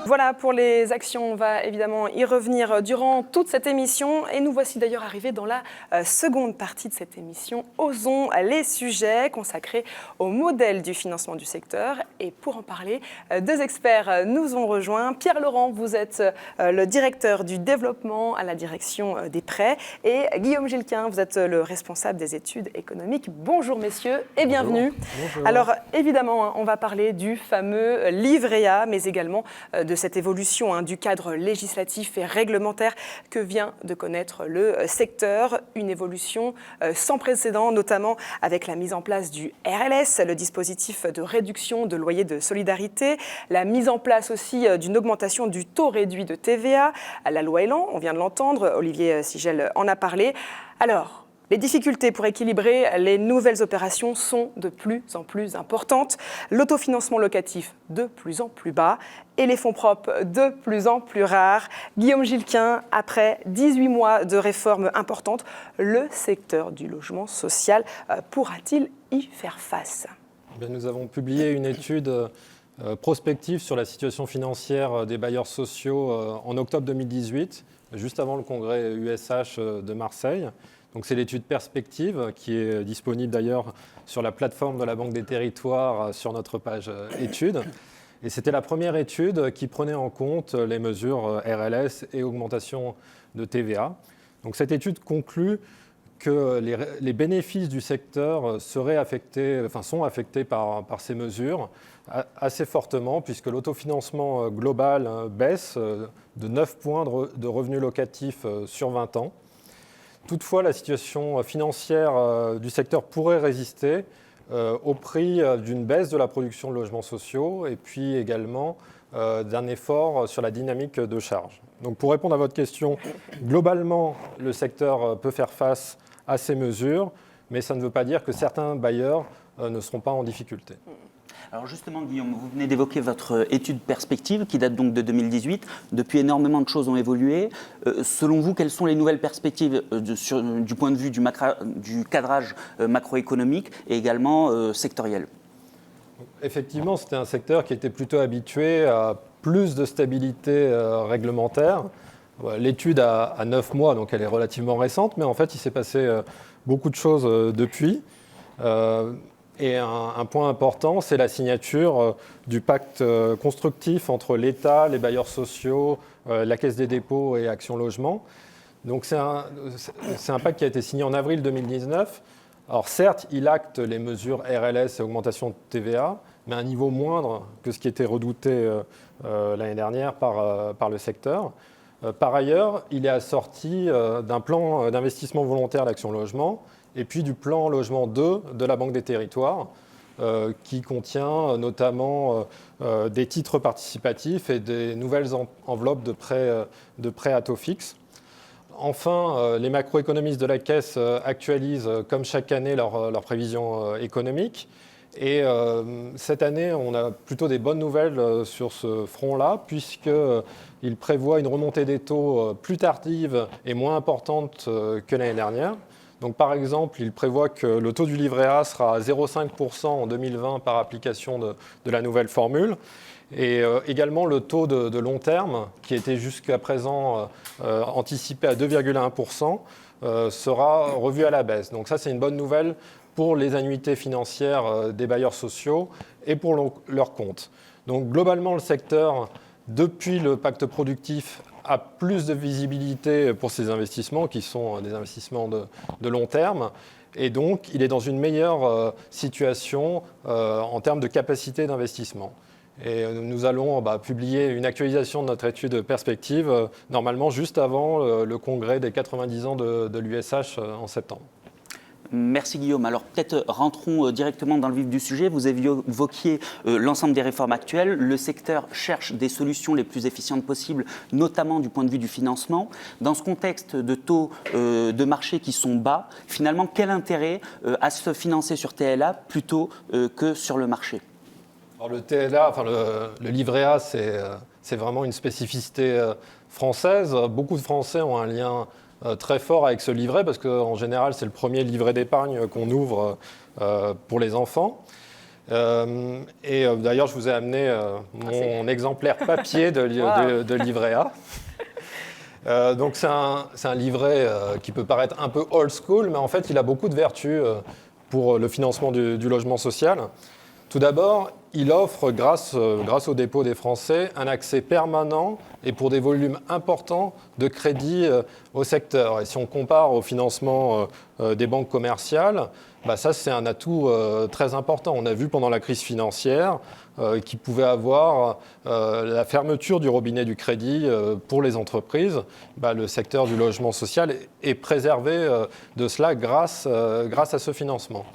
Voilà pour les actions, on va évidemment y revenir durant toute cette émission et nous voici d'ailleurs arrivés dans la seconde partie de cette émission. Osons les sujets consacrés au modèle du financement du secteur et pour en parler, deux experts nous ont rejoints. Pierre Laurent, vous êtes le directeur du développement à la direction des prêts et Guillaume Gilquin, vous êtes le responsable des études économiques. Bonjour messieurs et bienvenue. Bonjour. Alors évidemment, on va parler du fameux livret A, mais également de cette évolution du cadre législatif et réglementaire que vient de connaître le secteur. Une évolution sans précédent, notamment avec la mise en place du RLS, le dispositif de réduction de loyer de solidarité, la mise en place aussi d'une augmentation du taux réduit de TVA, la loi Elan, on vient de l'entendre, Olivier Sigel en a parlé. Alors, les difficultés pour équilibrer les nouvelles opérations sont de plus en plus importantes, l'autofinancement locatif de plus en plus bas et les fonds propres de plus en plus rares. Guillaume Gilquin, après 18 mois de réformes importantes, le secteur du logement social pourra-t-il y faire face ? Nous avons publié une étude prospective sur la situation financière des bailleurs sociaux en octobre 2018, juste avant le congrès USH de Marseille. Donc c'est l'étude Perspective qui est disponible d'ailleurs sur la plateforme de la Banque des Territoires sur notre page études. Et c'était la première étude qui prenait en compte les mesures RLS et augmentation de TVA. Donc cette étude conclut que les bénéfices du secteur sont affectés par ces mesures assez fortement puisque l'autofinancement global baisse de 9 points de revenus locatifs sur 20 ans. Toutefois, la situation financière du secteur pourrait résister au prix d'une baisse de la production de logements sociaux et puis également d'un effort sur la dynamique de charge. Donc pour répondre à votre question, globalement, le secteur peut faire face à ces mesures, mais ça ne veut pas dire que certains bailleurs ne seront pas en difficulté. Alors justement, Guillaume, vous venez d'évoquer votre étude Perspective qui date donc de 2018. Depuis, énormément de choses ont évolué. Selon vous, quelles sont les nouvelles perspectives du point de vue du cadrage macroéconomique et également sectoriel ? Effectivement, c'était un secteur qui était plutôt habitué à plus de stabilité réglementaire. L'étude a 9 mois, donc elle est relativement récente, mais en fait, il s'est passé beaucoup de choses depuis. Et un point important, c'est la signature du pacte constructif entre l'État, les bailleurs sociaux, la Caisse des dépôts et Action Logement. Donc c'est un pacte qui a été signé en avril 2019. Alors certes, il acte les mesures RLS et augmentation de TVA, mais à un niveau moindre que ce qui était redouté l'année dernière par le secteur. Par ailleurs, il est assorti d'un plan d'investissement volontaire d'Action Logement, et puis du plan logement 2 de la Banque des Territoires, qui contient notamment des titres participatifs et des nouvelles enveloppes de prêts à taux fixe. Enfin, les macroéconomistes de la Caisse actualisent, comme chaque année, leurs prévisions économiques. Et cette année, on a plutôt des bonnes nouvelles sur ce front-là, puisqu'ils prévoient une remontée des taux plus tardive et moins importante que l'année dernière. Donc, par exemple, il prévoit que le taux du livret A sera à 0,5% en 2020 par application de la nouvelle formule. Et également, le taux de long terme, qui était jusqu'à présent anticipé à 2,1%, sera revu à la baisse. Donc ça, c'est une bonne nouvelle pour les annuités financières des bailleurs sociaux et pour leurs comptes. Donc globalement, le secteur, depuis le pacte productif, a plus de visibilité pour ses investissements, qui sont des investissements de long terme. Et donc, il est dans une meilleure situation en termes de capacité d'investissement. Et nous allons publier une actualisation de notre étude Perspective, normalement juste avant le congrès des 90 ans de l'USH en septembre. Merci Guillaume. Alors peut-être rentrons directement dans le vif du sujet. Vous évoquiez l'ensemble des réformes actuelles. Le secteur cherche des solutions les plus efficientes possibles, notamment du point de vue du financement. Dans ce contexte de taux de marché qui sont bas, finalement, quel intérêt à se financer sur TLA plutôt que sur le marché ? Alors le TLA, le livret A, c'est vraiment une spécificité française. Beaucoup de Français ont un lien très fort avec ce livret parce qu'en général, c'est le premier livret d'épargne qu'on ouvre pour les enfants. D'ailleurs, je vous ai amené mon exemplaire papier de livret A. Donc c'est un livret qui peut paraître un peu old school, mais en fait, il a beaucoup de vertus pour le financement du logement social. Tout d'abord, il offre, grâce au dépôt des Français, un accès permanent et pour des volumes importants de crédit au secteur. Et si on compare au financement des banques commerciales, ça c'est un atout très important. On a vu pendant la crise financière qu'il pouvait avoir la fermeture du robinet du crédit pour les entreprises. Le secteur du logement social est préservé de cela grâce à ce financement.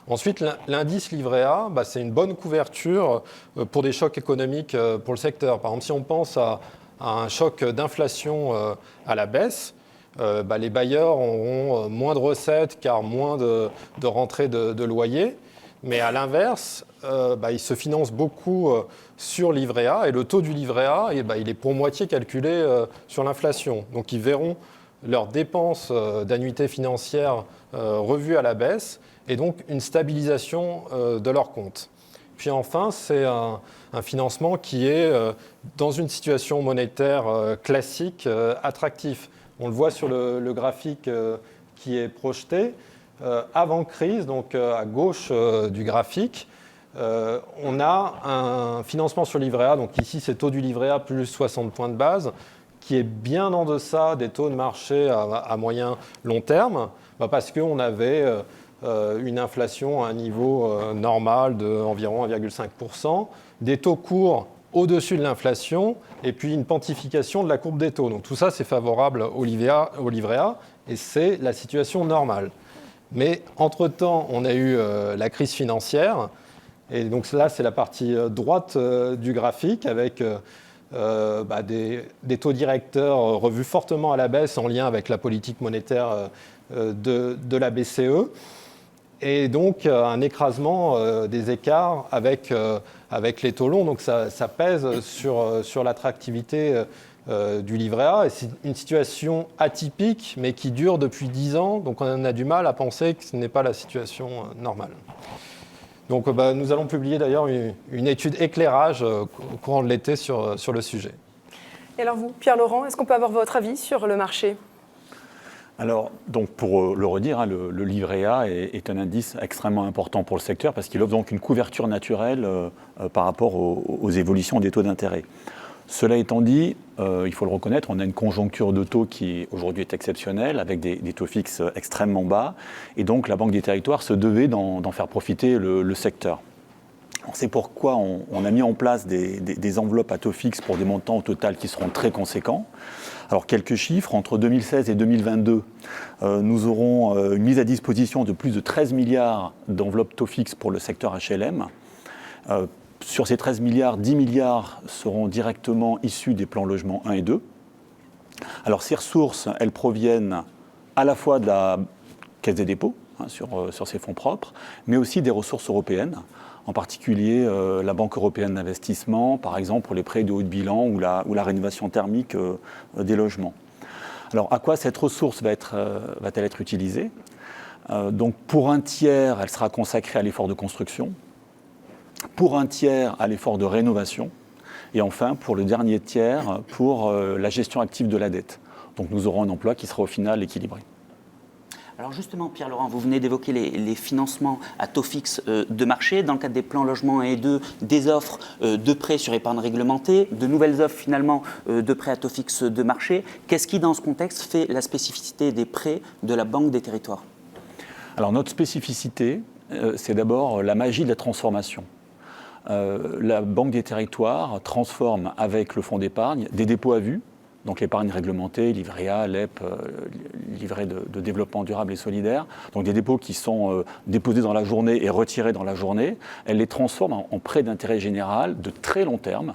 Ensuite, l'indice livret A, c'est une bonne couverture pour des chocs économiques pour le secteur. Par exemple, si on pense à un choc d'inflation à la baisse, les bailleurs auront moins de recettes car moins de rentrées de loyer. Mais à l'inverse, ils se financent beaucoup sur livret A et le taux du livret A, il est pour moitié calculé sur l'inflation. Donc ils verront leurs dépenses d'annuité financière revues à la baisse et donc une stabilisation de leur compte. Puis enfin, c'est un financement qui est, dans une situation monétaire classique, attractif. On le voit sur le graphique qui est projeté. Avant crise, donc à gauche du graphique, on a un financement sur livret A. Donc ici, c'est taux du livret A plus 60 points de base, qui est bien en deçà des taux de marché à moyen long terme, parce qu'on avait une inflation à un niveau normal d'environ 1,5%, des taux courts au-dessus de l'inflation, et puis une pontification de la courbe des taux. Donc tout ça, c'est favorable au livret A, et c'est la situation normale. Mais entre-temps, on a eu la crise financière, et donc là, c'est la partie droite du graphique, avec des taux directeurs revus fortement à la baisse en lien avec la politique monétaire de la BCE. Et donc un écrasement des écarts avec les taux longs. Donc ça pèse sur l'attractivité du livret A. Et c'est une situation atypique, mais qui dure depuis 10 ans. Donc on a du mal à penser que ce n'est pas la situation normale. Donc nous allons publier d'ailleurs une étude éclairage au courant de l'été sur le sujet. Et alors vous, Pierre-Laurent, est-ce qu'on peut avoir votre avis sur le marché ? Alors, donc pour le redire, le livret A est un indice extrêmement important pour le secteur parce qu'il offre donc une couverture naturelle par rapport aux évolutions des taux d'intérêt. Cela étant dit, il faut le reconnaître, on a une conjoncture de taux qui aujourd'hui est exceptionnelle avec des taux fixes extrêmement bas et donc la Banque des Territoires se devait d'en faire profiter le secteur. C'est pourquoi on a mis en place des enveloppes à taux fixe pour des montants au total qui seront très conséquents. Alors quelques chiffres, entre 2016 et 2022, nous aurons une mise à disposition de plus de 13 milliards d'enveloppes taux fixe pour le secteur HLM. Sur ces 13 milliards, 10 milliards seront directement issus des plans logement 1 et 2. Alors ces ressources, elles proviennent à la fois de la Caisse des dépôts, sur ses fonds propres, mais aussi des ressources européennes, en particulier la Banque européenne d'investissement, par exemple pour les prêts de haut de bilan ou la rénovation thermique des logements. Alors à quoi cette ressource va-t-elle être utilisée ? Donc pour un tiers, elle sera consacrée à l'effort de construction, pour un tiers à l'effort de rénovation, et enfin pour le dernier tiers pour la gestion active de la dette. Donc nous aurons un emploi qui sera au final équilibré. Alors justement, Pierre-Laurent, vous venez d'évoquer les financements à taux fixe de marché. Dans le cadre des plans logement 1 et 2, des offres de prêts sur épargne réglementée, de nouvelles offres finalement de prêts à taux fixe de marché. Qu'est-ce qui, dans ce contexte, fait la spécificité des prêts de la Banque des Territoires ? Alors notre spécificité, c'est d'abord la magie de la transformation. La Banque des Territoires transforme avec le fonds d'épargne des dépôts à vue, donc l'épargne réglementée, livret A, LEP, livret de développement durable et solidaire, donc des dépôts qui sont déposés dans la journée et retirés dans la journée, elle les transforme en prêts d'intérêt général de très long terme,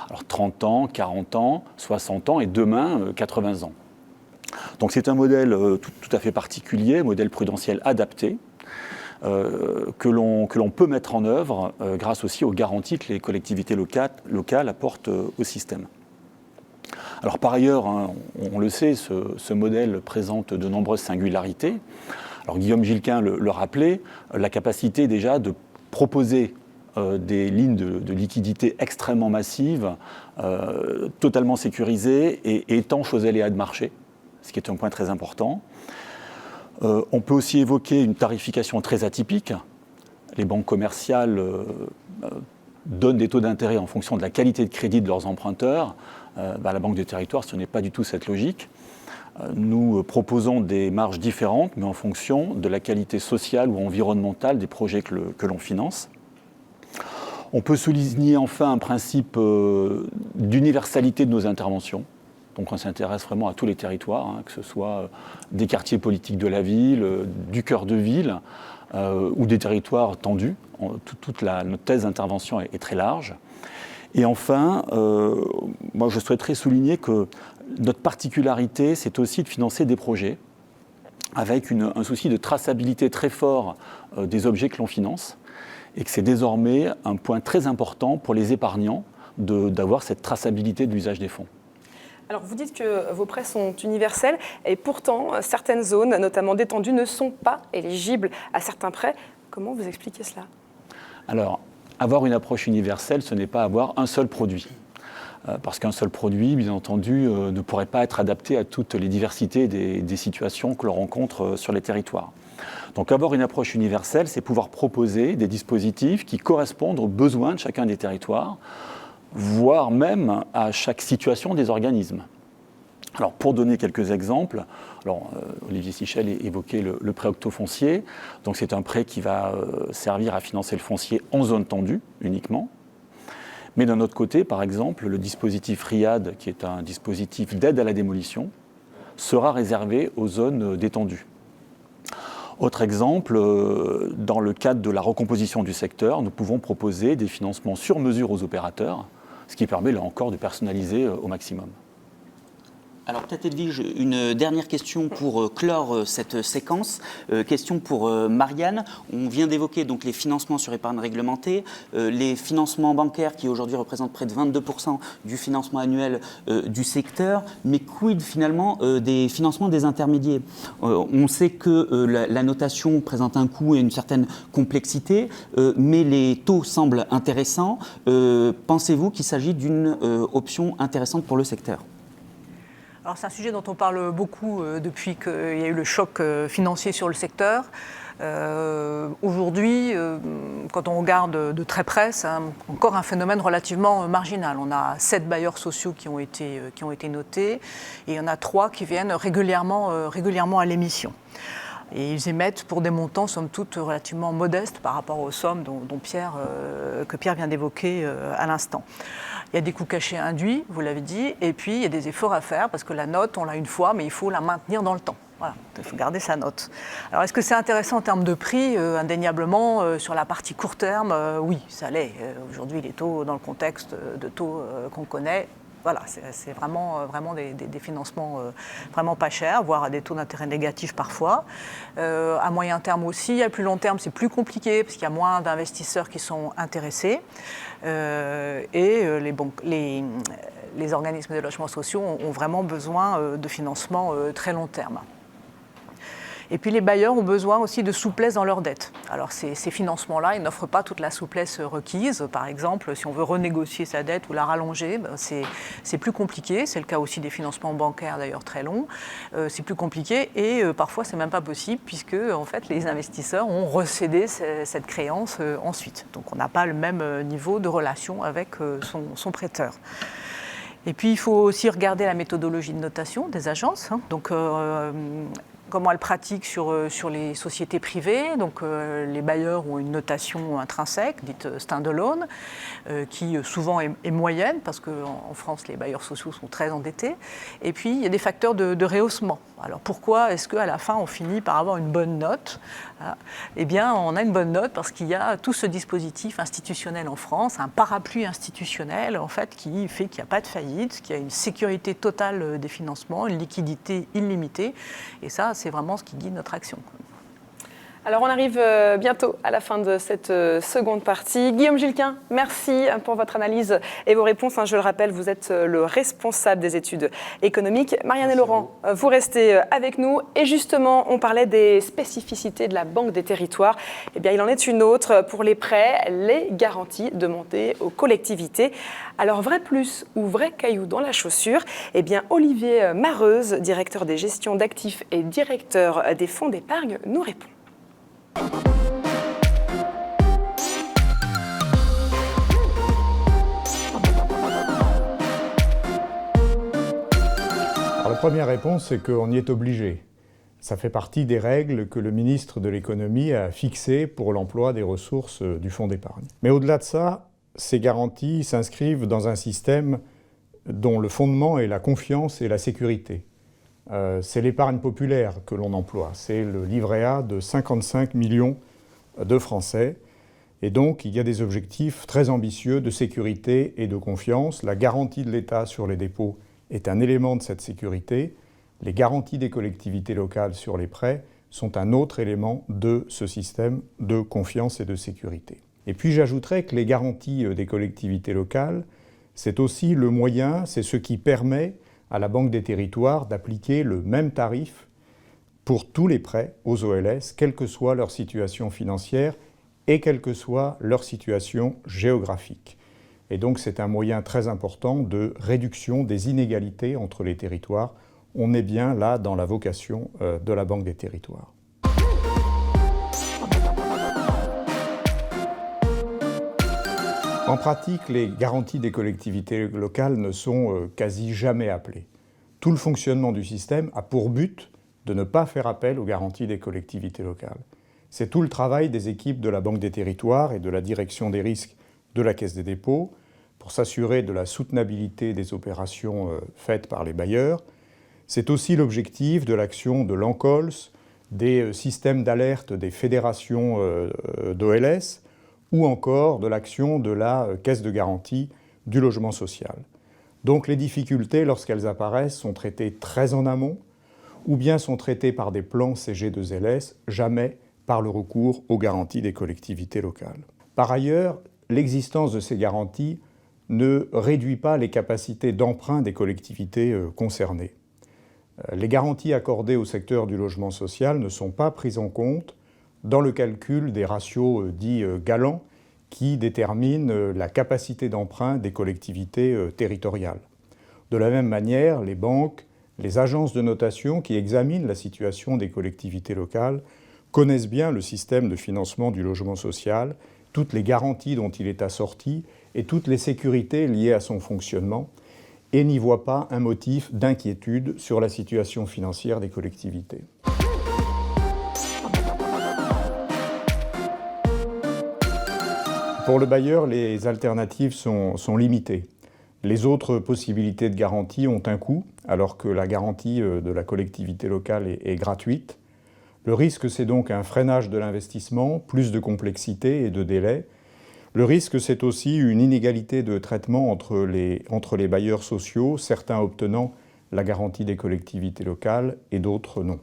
alors 30 ans, 40 ans, 60 ans et demain 80 ans. Donc c'est un modèle tout à fait particulier, modèle prudentiel adapté, que l'on peut mettre en œuvre grâce aussi aux garanties que les collectivités locales apportent au système. Alors par ailleurs, on le sait, ce modèle présente de nombreuses singularités. Alors Guillaume Gilquin le rappelait, la capacité déjà de proposer des lignes de liquidité extrêmement massives, totalement sécurisées et étanches aux aléas de marché, ce qui est un point très important. On peut aussi évoquer une tarification très atypique. Les banques commerciales donnent des taux d'intérêt en fonction de la qualité de crédit de leurs emprunteurs. La Banque des Territoires, ce n'est pas du tout cette logique. Nous proposons des marges différentes, mais en fonction de la qualité sociale ou environnementale des projets que l'on finance. On peut souligner enfin un principe d'universalité de nos interventions. Donc on s'intéresse vraiment à tous les territoires, que ce soit des quartiers politiques de la ville, du cœur de ville, ou des territoires tendus. Notre thèse d'intervention est très large. Et enfin, moi je souhaiterais souligner que notre particularité, c'est aussi de financer des projets avec un souci de traçabilité très fort des objets que l'on finance, et que c'est désormais un point très important pour les épargnants d'avoir cette traçabilité de l'usage des fonds. Alors vous dites que vos prêts sont universels et pourtant certaines zones, notamment détendues, ne sont pas éligibles à certains prêts. Comment vous expliquez cela ? Alors, avoir une approche universelle, ce n'est pas avoir un seul produit. Parce qu'un seul produit, bien entendu, ne pourrait pas être adapté à toutes les diversités des situations que l'on rencontre sur les territoires. Donc avoir une approche universelle, c'est pouvoir proposer des dispositifs qui correspondent aux besoins de chacun des territoires, voire même à chaque situation des organismes. Alors pour donner quelques exemples, Olivier Sichel évoquait le prêt octofoncier. Donc c'est un prêt qui va servir à financer le foncier en zone tendue uniquement. Mais d'un autre côté, par exemple, le dispositif RIAD, qui est un dispositif d'aide à la démolition, sera réservé aux zones détendues. Autre exemple, dans le cadre de la recomposition du secteur, nous pouvons proposer des financements sur mesure aux opérateurs, ce qui permet là encore de personnaliser au maximum. Alors peut-être Edwige, une dernière question pour clore cette séquence. Question pour Marianne. On vient d'évoquer donc les financements sur épargne réglementée, les financements bancaires qui aujourd'hui représentent près de 22% du financement annuel du secteur. Mais quid finalement des financements des intermédiaires ? On sait que la notation présente un coût et une certaine complexité, mais les taux semblent intéressants. Pensez-vous qu'il s'agit d'une option intéressante pour le secteur ? Alors c'est un sujet dont on parle beaucoup depuis qu'il y a eu le choc financier sur le secteur. Aujourd'hui, quand on regarde de très près, c'est encore un phénomène relativement marginal. On a 7 bailleurs sociaux qui ont été notés et il y en a 3 qui viennent régulièrement à l'émission. Et ils émettent pour des montants, somme toute, relativement modestes par rapport aux sommes que Pierre vient d'évoquer à l'instant. Il y a des coûts cachés induits, vous l'avez dit, et puis il y a des efforts à faire parce que la note, on l'a une fois, mais il faut la maintenir dans le temps. Voilà, il faut garder sa note. Alors, est-ce que c'est intéressant en termes de prix ? Indéniablement, sur la partie court terme, oui, ça l'est. Aujourd'hui, les taux, dans le contexte de taux qu'on connaît, voilà, c'est vraiment des financements vraiment pas chers, voire à des taux d'intérêt négatifs parfois. À moyen terme aussi, à plus long terme, c'est plus compliqué parce qu'il y a moins d'investisseurs qui sont intéressés. Les organismes de logements sociaux ont vraiment besoin de financement très long terme. Et puis les bailleurs ont besoin aussi de souplesse dans leurs dettes. Alors ces financements-là, ils n'offrent pas toute la souplesse requise. Par exemple, si on veut renégocier sa dette ou la rallonger, c'est plus compliqué. C'est le cas aussi des financements bancaires d'ailleurs très longs. C'est plus compliqué et parfois c'est même pas possible puisque en fait les investisseurs ont recédé cette créance ensuite. Donc on n'a pas le même niveau de relation avec son prêteur. Et puis il faut aussi regarder la méthodologie de notation des agences. Donc comment elles pratiquent sur les sociétés privées. Donc les bailleurs ont une notation intrinsèque, dite stand-alone, qui souvent est moyenne, parce qu'en France, les bailleurs sociaux sont très endettés. Et puis, il y a des facteurs de rehaussement. Alors pourquoi est-ce qu'à la fin, on finit par avoir une bonne note ? Eh bien, on a une bonne note parce qu'il y a tout ce dispositif institutionnel en France, un parapluie institutionnel, en fait, qui fait qu'il n'y a pas de faillite, qu'il y a une sécurité totale des financements, une liquidité illimitée. Et ça, c'est vraiment ce qui guide notre action. Alors on arrive bientôt à la fin de cette seconde partie. Guillaume Gilquin, merci pour votre analyse et vos réponses. Je le rappelle, vous êtes le responsable des études économiques. Marianne et Laurent, vous restez avec nous. Et justement, on parlait des spécificités de la Banque des Territoires. Eh bien, il en est une autre pour les prêts, les garanties demandées aux collectivités. Alors, vrai plus ou vrai caillou dans la chaussure? Eh bien, Olivier Mareuse, directeur des gestions d'actifs et directeur des fonds d'épargne, nous répond. Alors, la première réponse, c'est qu'on y est obligé. Ça fait partie des règles que le ministre de l'économie a fixées pour l'emploi des ressources du fonds d'épargne. Mais au-delà de ça, ces garanties s'inscrivent dans un système dont le fondement est la confiance et la sécurité. C'est l'épargne populaire que l'on emploie. C'est le livret A de 55 millions de Français. Et donc, il y a des objectifs très ambitieux de sécurité et de confiance. La garantie de l'État sur les dépôts est un élément de cette sécurité. Les garanties des collectivités locales sur les prêts sont un autre élément de ce système de confiance et de sécurité. Et puis j'ajouterais que les garanties des collectivités locales, c'est aussi le moyen, c'est ce qui permet à la Banque des Territoires d'appliquer le même tarif pour tous les prêts aux OLS, quelle que soit leur situation financière et quelle que soit leur situation géographique. Et donc c'est un moyen très important de réduction des inégalités entre les territoires. On est bien là dans la vocation de la Banque des Territoires. En pratique, les garanties des collectivités locales ne sont quasi jamais appelées. Tout le fonctionnement du système a pour but de ne pas faire appel aux garanties des collectivités locales. C'est tout le travail des équipes de la Banque des Territoires et de la direction des risques de la Caisse des dépôts pour s'assurer de la soutenabilité des opérations faites par les bailleurs. C'est aussi l'objectif de l'action de l'ANCOLS, des systèmes d'alerte des fédérations d'OLS, ou encore de l'action de la Caisse de garantie du logement social. Donc les difficultés, lorsqu'elles apparaissent, sont traitées très en amont, ou bien sont traitées par des plans CG2LS, jamais par le recours aux garanties des collectivités locales. Par ailleurs, l'existence de ces garanties ne réduit pas les capacités d'emprunt des collectivités concernées. Les garanties accordées au secteur du logement social ne sont pas prises en compte dans le calcul des ratios dits galants qui déterminent la capacité d'emprunt des collectivités territoriales. De la même manière, les banques, les agences de notation qui examinent la situation des collectivités locales connaissent bien le système de financement du logement social, toutes les garanties dont il est assorti et toutes les sécurités liées à son fonctionnement, et n'y voient pas un motif d'inquiétude sur la situation financière des collectivités. Pour le bailleur, les alternatives sont limitées. Les autres possibilités de garantie ont un coût, alors que la garantie de la collectivité locale est gratuite. Le risque, c'est donc un freinage de l'investissement, plus de complexité et de délai. Le risque, c'est aussi une inégalité de traitement entre les bailleurs sociaux, certains obtenant la garantie des collectivités locales et d'autres non.